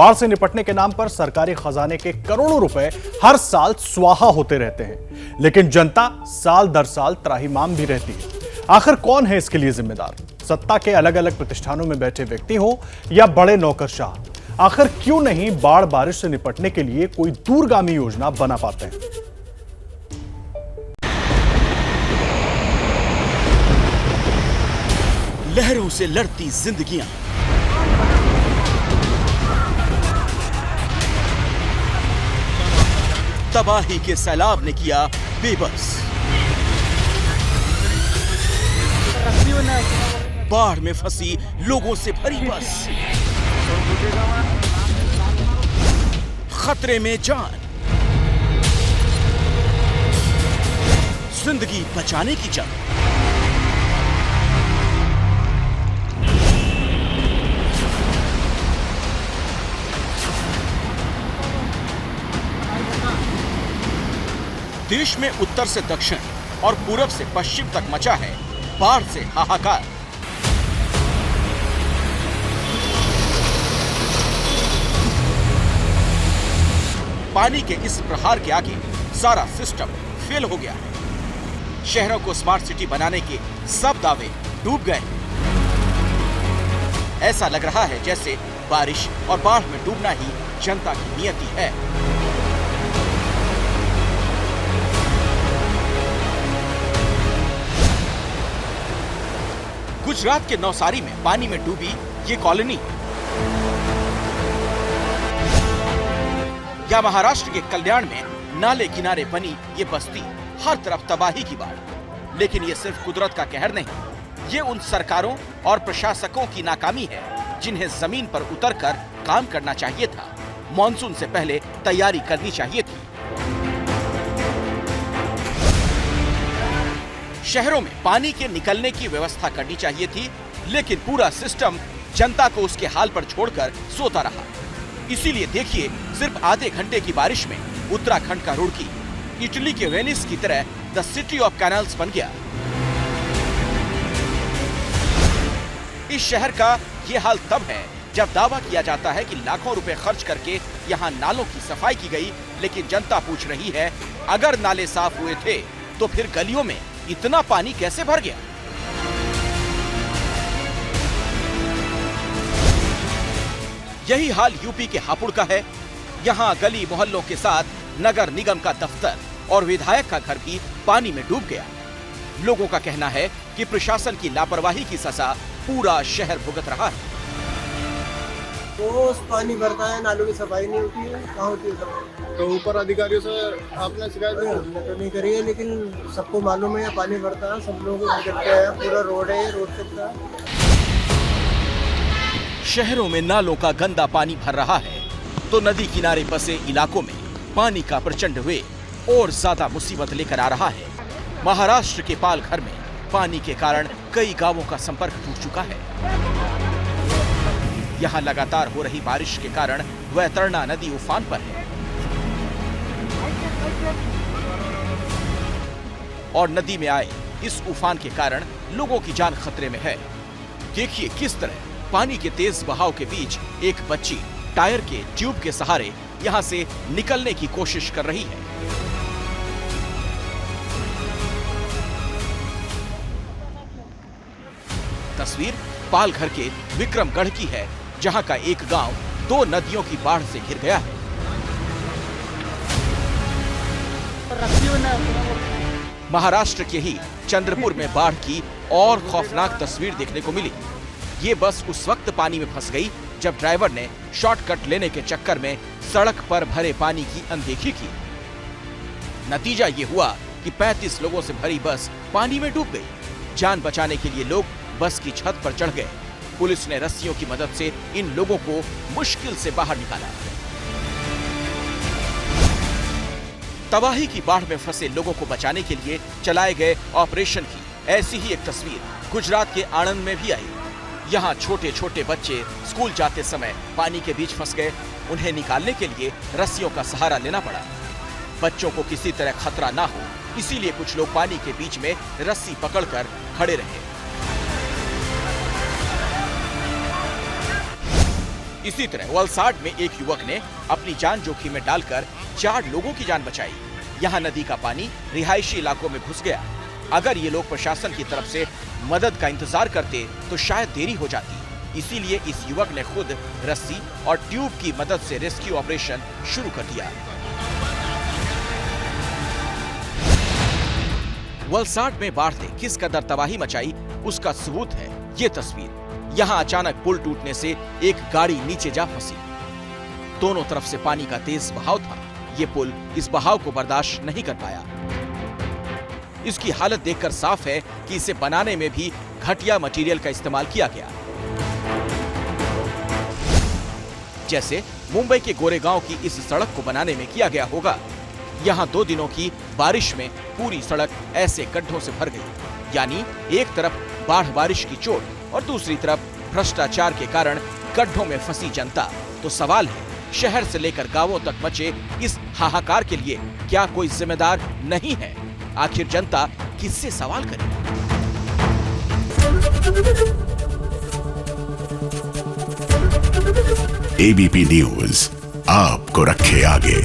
बाढ़ से निपटने के नाम पर सरकारी खजाने के करोड़ों रुपए हर साल स्वाहा होते रहते हैं, लेकिन जनता साल दर साल त्राहिमाम भी रहती है। आखिर कौन है इसके लिए जिम्मेदार? सत्ता के अलग अलग प्रतिष्ठानों में बैठे व्यक्ति हो या बड़े नौकरशाह? आखिर क्यों नहीं बाढ़ बारिश से निपटने के लिए कोई दूरगामी योजना बना पाते हैं? लहरों से लड़ती जिंदगियां, तबाही के सैलाब ने किया बेबस। बाढ़ में फंसी लोगों से भरी बस, खतरे में जान, जिंदगी बचाने की जंग। देश में उत्तर से दक्षिण और पूरब से पश्चिम तक मचा है बाढ़ से हाहाकार। पानी के इस प्रहार के आगे सारा सिस्टम फेल हो गया है। शहरों को स्मार्ट सिटी बनाने के सब दावे डूब गए। ऐसा लग रहा है जैसे बारिश और बाढ़ में डूबना ही जनता की नियति है। गुजरात के नवसारी में पानी में डूबी ये कॉलोनी, या महाराष्ट्र के कल्याण में नाले किनारे बनी ये बस्ती, हर तरफ तबाही की बाढ़। लेकिन ये सिर्फ कुदरत का कहर नहीं, ये उन सरकारों और प्रशासकों की नाकामी है जिन्हें जमीन पर उतरकर काम करना चाहिए था, मॉनसून से पहले तैयारी करनी चाहिए थी। शहरों में पानी के निकलने की व्यवस्था करनी चाहिए थी, लेकिन पूरा सिस्टम जनता को उसके हाल पर छोड़कर सोता रहा। इसीलिए देखिए, सिर्फ आधे घंटे की बारिश में उत्तराखंड का रुड़की इटली के वेनिस की तरह द सिटी ऑफ कैनाल्स बन गया। इस शहर का ये हाल तब है जब दावा किया जाता है कि लाखों रुपए खर्च करके यहाँ नालों की सफाई की गई, लेकिन जनता पूछ रही है, अगर नाले साफ हुए थे तो फिर गलियों में इतना पानी कैसे भर गया? यही हाल यूपी के हापुड़ का है। यहाँ गली मोहल्लों के साथ नगर निगम का दफ्तर और विधायक का घर भी पानी में डूब गया। लोगों का कहना है कि प्रशासन की लापरवाही की सजा पूरा शहर भुगत रहा है। रोज पानी भरता है, नालों की सफाई नहीं होती है। कहाँ होती है सफाई? तो ऊपर अधिकारियों से आपने शिकायत नहीं? हमने तो नहीं करी है, लेकिन सबको मालूम है पानी भरता है, सब लोग गुजरते हैं, पूरा रोड है, रोड चलता है। शहरों में नालों का गंदा पानी भर रहा है तो नदी किनारे बसे इलाकों में पानी का प्रचंड वेग और ज्यादा मुसीबत लेकर आ रहा है। महाराष्ट्र के पालघर में पानी के कारण कई गांवों का संपर्क टूट चुका है। यहाँ लगातार हो रही बारिश के कारण वैतरणा नदी उफान पर है और नदी में आए इस उफान के कारण लोगों की जान खतरे में है। देखिए किस तरह पानी के तेज बहाव के बीच एक बच्ची टायर के ट्यूब के सहारे यहाँ से निकलने की कोशिश कर रही है। तस्वीर पालघर के विक्रमगढ़ की है, जहां का एक गांव 2 नदियों की बाढ़ से घिर गया है। महाराष्ट्र के ही चंद्रपुर में बाढ़ की और खौफनाक तस्वीर देखने को मिली। ये बस उस वक्त पानी में फंस गई जब ड्राइवर ने शॉर्टकट लेने के चक्कर में सड़क पर भरे पानी की अनदेखी की। नतीजा ये हुआ कि 35 लोगों से भरी बस पानी में डूब गई। जान बचाने के लिए लोग बस की छत पर चढ़ गए। पुलिस ने रस्सियों की मदद से इन लोगों को मुश्किल से बाहर निकाला। तबाही की बाढ़ में फंसे लोगों को बचाने के लिए चलाए गए ऑपरेशन की ऐसी ही एक तस्वीर गुजरात के आणंद में भी आई। यहाँ छोटे छोटे बच्चे स्कूल जाते समय पानी के बीच फंस गए। उन्हें निकालने के लिए रस्सियों का सहारा लेना पड़ा। बच्चों को किसी तरह खतरा ना हो, इसीलिए कुछ लोग पानी के बीच में रस्सी पकड़कर खड़े रहे। इसी तरह वलसाड में एक युवक ने अपनी जान जोखिम में डालकर 4 लोगों की जान बचाई। यहाँ नदी का पानी रिहायशी इलाकों में घुस गया। अगर ये लोग प्रशासन की तरफ से मदद का इंतजार करते तो शायद देरी हो जाती। इसीलिए इस युवक ने खुद रस्सी और ट्यूब की मदद से रेस्क्यू ऑपरेशन शुरू कर दिया। वलसाड में बाढ़ ने किस कदर तबाही मचाई उसका सबूत है ये तस्वीर। यहाँ अचानक पुल टूटने से एक गाड़ी नीचे जा फंसी। दोनों तरफ से पानी का तेज बहाव था। ये पुल इस बहाव को बर्दाश्त नहीं कर पाया। इसकी हालत देखकर साफ है कि इसे बनाने में भी घटिया मटेरियल का इस्तेमाल किया गया। जैसे मुंबई के गोरेगांव की इस सड़क को बनाने में किया गया होगा। यहाँ 2 दिनों की बारिश में पूरी सड़क ऐसे गड्ढों से भर गई। यानी एक तरफ बाढ़ बारिश की चोट और दूसरी तरफ भ्रष्टाचार के कारण गड्ढों में फंसी जनता। तो सवाल है, शहर से लेकर गांवों तक मचे इस हाहाकार के लिए क्या कोई जिम्मेदार नहीं है? आखिर जनता किससे सवाल करे? एबीपी न्यूज आपको रखे आगे।